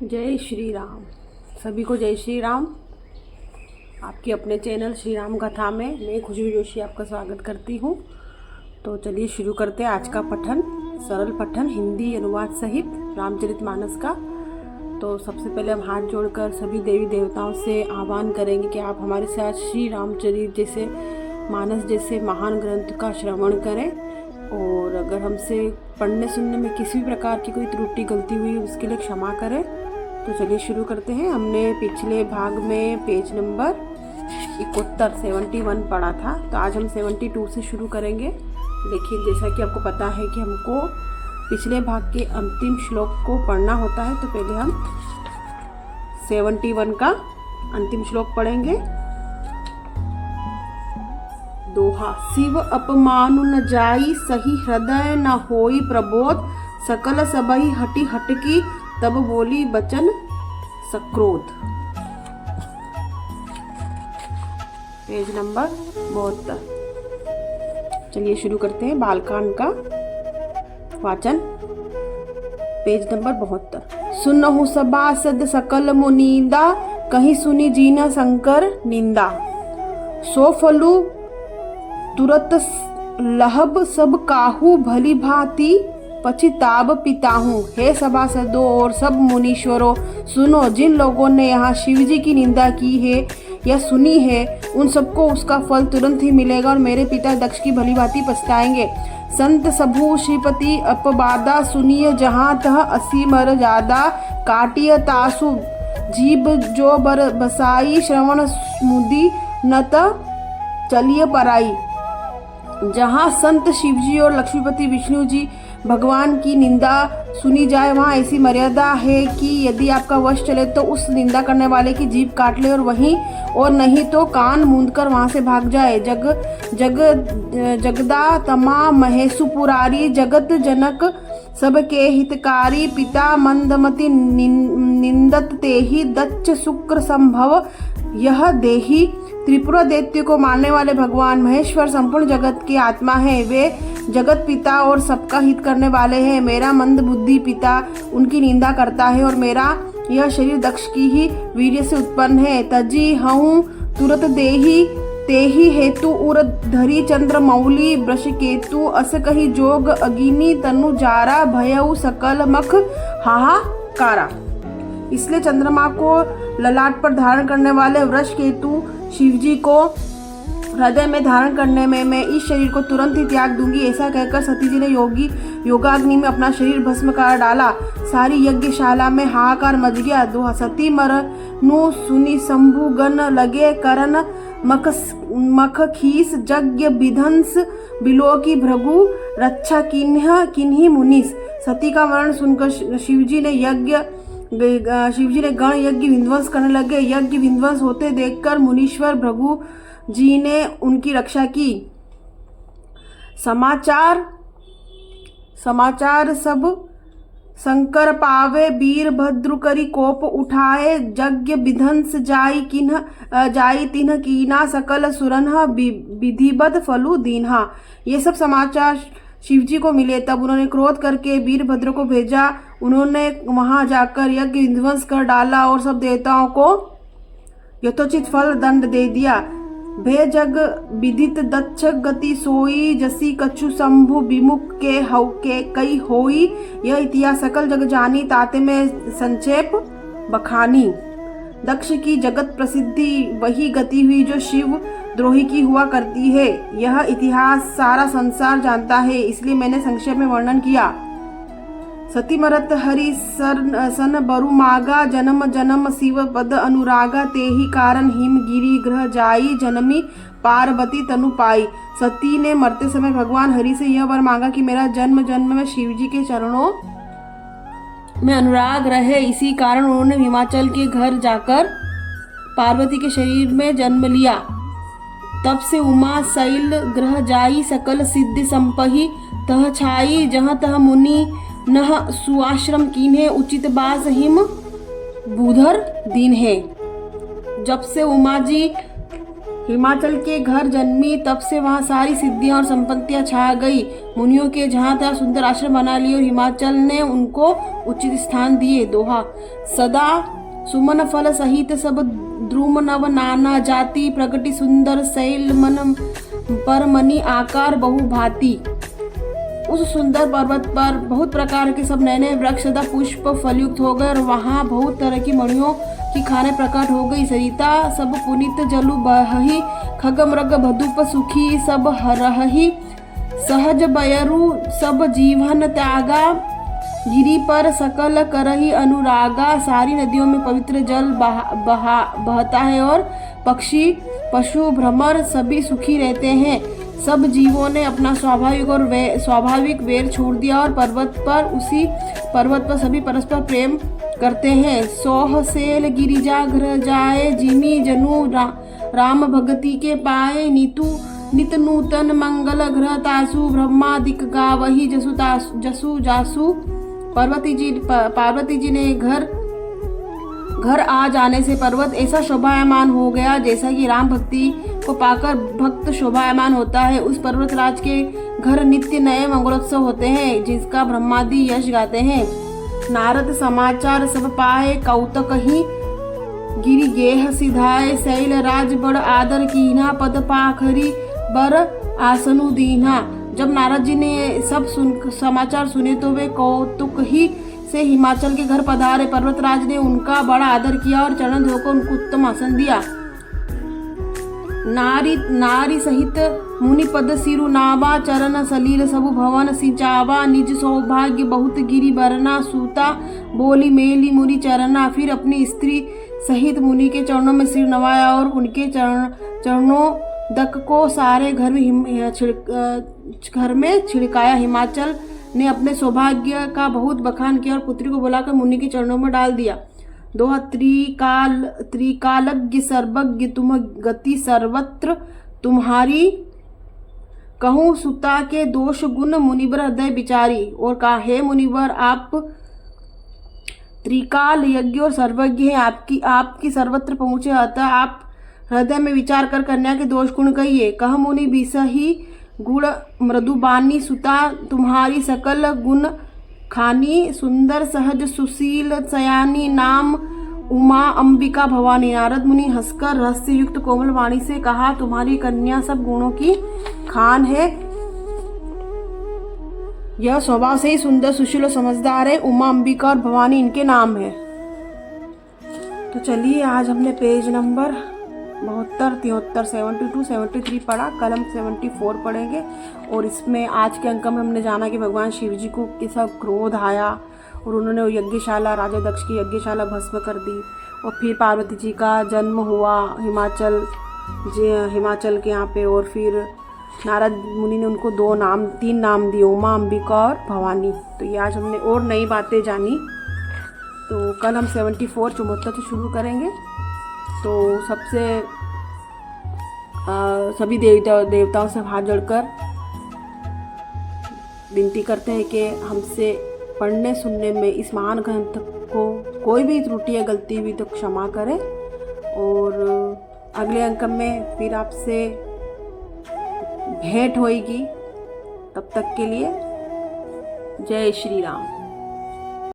जय श्री राम। सभी को जय श्री राम। आपके अपने चैनल श्री राम कथा में मैं खुशबू जोशी आपका स्वागत करती हूँ। तो चलिए शुरू करते हैं आज का पठन। सरल पठन हिंदी अनुवाद सहित रामचरितमानस का। तो सबसे पहले हम हाथ जोड़कर सभी देवी देवताओं से आह्वान करेंगे कि आप हमारे साथ श्री रामचरित जैसे मानस जैसे महान ग्रंथ का श्रवण करें। और अगर हमसे पढ़ने सुनने में किसी भी प्रकार की कोई त्रुटि गलती हुई उसके लिए क्षमा करें। तो चलिए शुरू करते हैं। हमने पिछले भाग में पेज नंबर 71 पढ़ा था, तो आज हम 72 से शुरू करेंगे। लेकिन जैसा कि आपको पता है कि हमको पिछले भाग के अंतिम श्लोक को पढ़ना होता है, तो पहले हम 71 का अंतिम श्लोक पढ़ेंगे। दोहा। शिव अपमानु न जाई, सही हृदय न होई प्रबोध, सकल सबहि हटी हटकी, तब बोली बचन सक्रोध। Page number 72। चलिए शुरू करते हैं बालकांड का वाचन। Page number 72। सुनहु सभासद सकल मुनींदा, कहीं सुनी जीना शंकर निंदा, सो फलु तुरत लहब सब काहू, भली भांति पछिताब पिताहूँ। हे सभासदों और सब मुनीश्वरों, सुनो, जिन लोगों ने यहाँ शिव जी की निंदा की है या सुनी है, उन सबको उसका फल तुरंत ही मिलेगा और मेरे पिता दक्ष की भली भांति पछताएंगे। संत सबू श्रीपति अपबादा, सुनिय जहाँ तह असी मर जादा, काटिय तासु जीभ जो बर बसाई, श्रवण मुदी न त चलिय पराई। जहाँ संत शिवजी और लक्ष्मीपति विष्णु जी भगवान की निंदा सुनी जाए, वहाँ ऐसी मर्यादा है कि यदि आपका वश चले तो उस निंदा करने वाले की जीभ काट ले और नहीं तो कान मूंदकर वहाँ से भाग जाए। जगदा तमा महेशु पुरारी, जगत जनक सबके हितकारी, पिता मंदमति निंदत तेहि, दच्च शुक्र संभव यह देही। त्रिपुरा दैत्य को मारने वाले भगवान महेश्वर संपूर्ण जगत के आत्मा है। वे जगत पिता और सबका हित करने वाले हैं। मेरा मंद बुद्धि पिता उनकी निंदा करता है और मेरा यह शरीर दक्ष की ही वीर्य से उत्पन्न है। तजी हूँ तुरत देही, तेहि हेतु उर धरी चंद्र मौली, वृष केतु अस कही जोग, अगिनी तनु जारा, भयउ सकल मख हाहाकारा। इसलिए चंद्रमा को ललाट पर धारण करने वाले वृष केतु शिवजी को हृदय में धारण करने में मैं इस शरीर को तुरंत ही त्याग दूंगी। ऐसा कहकर सती जी ने योगाग्नि में अपना शरीर भस्म कर डाला। सारी यज्ञशाला में हाहाकार मच गया। दोहा। सती मरनु सुनी शंभु गण, लगे करन मख खीस, यज्ञ विध्वंस बिलो की भृगु, रक्षा किन्ही मुनीस। सती का मरण सुनकर शिवजी ने गण यज्ञ विध्वंस करने लगे। यज्ञ विध्वंस होते देखकर मुनीश्वर भृगु जी ने उनकी रक्षा की। समाचार सब शंकर पावे, वीर भद्र करी कोप उठाए, यज्ञ विध्वंस जाई तिन्ह कीना, सकल सुरन्ह विधिबद्ध फलु दीन्हा। ये सब समाचार शिवजी को मिले। तब उन्होंने क्रोध करके वीरभद्र को भेजा। उन्होंने वहां जाकर यज्ञ विध्वंस कर डाला और सब देवताओं को यथोचित फल दंड दे दिया। भे जग विदित दक्ष गति सोई, जसी कछु शंभु विमुख के कई होई, यह इतिहास सकल जग जानी, ताते में संक्षेप बखानी। दक्ष की जगत प्रसिद्धि वही गति हुई जो शिव द्रोही की हुआ करती है। यह इतिहास सारा संसार जानता है, इसलिए मैंने संक्षेप में वर्णन किया। सती मरत हरि सन बरु मागा, जन्म जन्म शिव पद अनुरागा, तेहि कारण हिम गिरी ग्रह जाई, जन्मी पार्वती तनु पाई। सती ने मरते समय भगवान हरि से यह वर मांगा कि मेरा जन्म जन्म में शिवजी के चरणों में अनुराग रहे। इसी कारण उन्होंने हिमाचल के घर जाकर पार्वती के शरीर में जन्म लिया। तब से उमा शैल ग्रह जाई, सकल सिद्धि संपहि तह छाई, जहाँ तह मुनि नह सुआश्रम कीन्हे, उचित बास हिम बूधर दीन है। जब से उमा जी हिमाचल के घर जन्मी, तब से वहाँ सारी सिद्धियां और संपत्तियां छा गई। मुनियों के जहाँ तहाँ सुंदर आश्रम बना लिए और हिमाचल ने उनको उचित स्थान दिए। दोहा। सदा सुमन फल सहित सब द्रुम नव नाना जाति, प्रगति सुंदर शैल मन पर मणि आकार बहु भांति। उस सुंदर पर्वत पर बहुत प्रकार के सब नए नए वृक्ष सदा पुष्प फलयुक्त हो गए और वहाँ बहुत तरह की मणियों की खाने प्रकट हो गई। सरिता सब पुनित जलु बहहि, खग मृग भदुप सुखी सब हरहि, सहज बयरु सब जीवन त्यागा, गिरी पर सकल करही अनुरागा। सारी नदियों में पवित्र जल बहता है और पक्षी पशु भ्रमर सभी सुखी रहते हैं। सब जीवों ने अपना स्वाभाविक वैर छोड़ दिया और उसी पर्वत पर सभी परस्पर प्रेम करते हैं। सोह सेल गिरिजा घर जाए, जिमी जनु राम भगति के पाए, नित नूतन मंगल ग्रह तासु, ब्रह्मादिक गावही जसु जासु। पार्वती जी ने घर आ जाने से पर्वत ऐसा शोभायमान हो गया जैसा कि राम भक्ति को पाकर भक्त शोभायमान होता है। उस पर्वतराज के घर नित्य नए मंगलोत्सव होते हैं, जिसका ब्रह्मादि यश गाते हैं। नारद समाचार सब पाए, कौतक ही गिरि गेह सिधाए, शैल राज बड़ आदर कीन्हा, पद पाखरी बर आसनु दीन्हा। जब नारद जी ने सब समाचार सुने तो वे कौतुक ही से हिमाचल के घर पधारे। पर्वतराज ने उनका बड़ा आदर किया और चरण धोकर उनको उत्तम आसन दिया। नारी सहित मुनि पद सिरु नावा, चरण सलील सबु भवन सिंचावा, निज सौभाग्य बहुत गिरि बरना, सूता बोली मेली मुनि चरना। फिर अपनी स्त्री सहित मुनि के चरणों में सिर नवाया और उनके चरणों दक को सारे घर में छिड़काया। हिमाचल ने अपने सौभाग्य का बहुत बखान किया और पुत्री को बुलाकर मुनि के चरणों में डाल दिया। दोहा। त्रिकालज्ञ सर्वज्ञ तुम गति सर्वत्र तुम्हारी, कहूँ सुता के दोष गुण मुनिवर हृदय विचारी। और कहा, हे मुनिवर, आप त्रिकाल यज्ञ और सर्वज्ञ हैं, आपकी सर्वत्र पहुँचे, अतः आप हृदय में विचार कर कन्या के दोष गुण कहिए। कह मुनि बिसही गुण मृदुबानी, सुता तुम्हारी सकल गुण खानी, सुंदर सहज सुशील सयानी, नाम उमा अंबिका भवानी। नारद मुनि हंसकर रहस्य युक्त कोमल वाणी से कहा, तुम्हारी कन्या सब गुणों की खान है, यह स्वभाव से ही सुंदर सुशील और समझदार है। उमा अंबिका और भवानी इनके नाम है। तो चलिए, आज हमने पेज नंबर 72, 73, 72, 73 पढ़ा। कल हम 74 पढ़ेंगे। और इसमें आज के अंक में हमने जाना कि भगवान शिव जी को कैसा क्रोध आया और उन्होंने यज्ञशाला, राजा दक्ष की यज्ञशाला भस्म कर दी। और फिर पार्वती जी का जन्म हुआ हिमाचल के यहाँ पे। और फिर नारद मुनि ने उनको 3 नाम दिए, उमा अंबिका और भवानी। तो ये आज हमने और नई बातें जानी। तो कल हम 74 से शुरू करेंगे। तो सभी देवताओं से हाथ जोड़कर विनती करते हैं कि हमसे पढ़ने सुनने में इस महान ग्रंथ को कोई भी त्रुटि या गलती हुई तो क्षमा करें। और अगले अंक में फिर आपसे भेंट होएगी। तब तक के लिए जय श्री राम।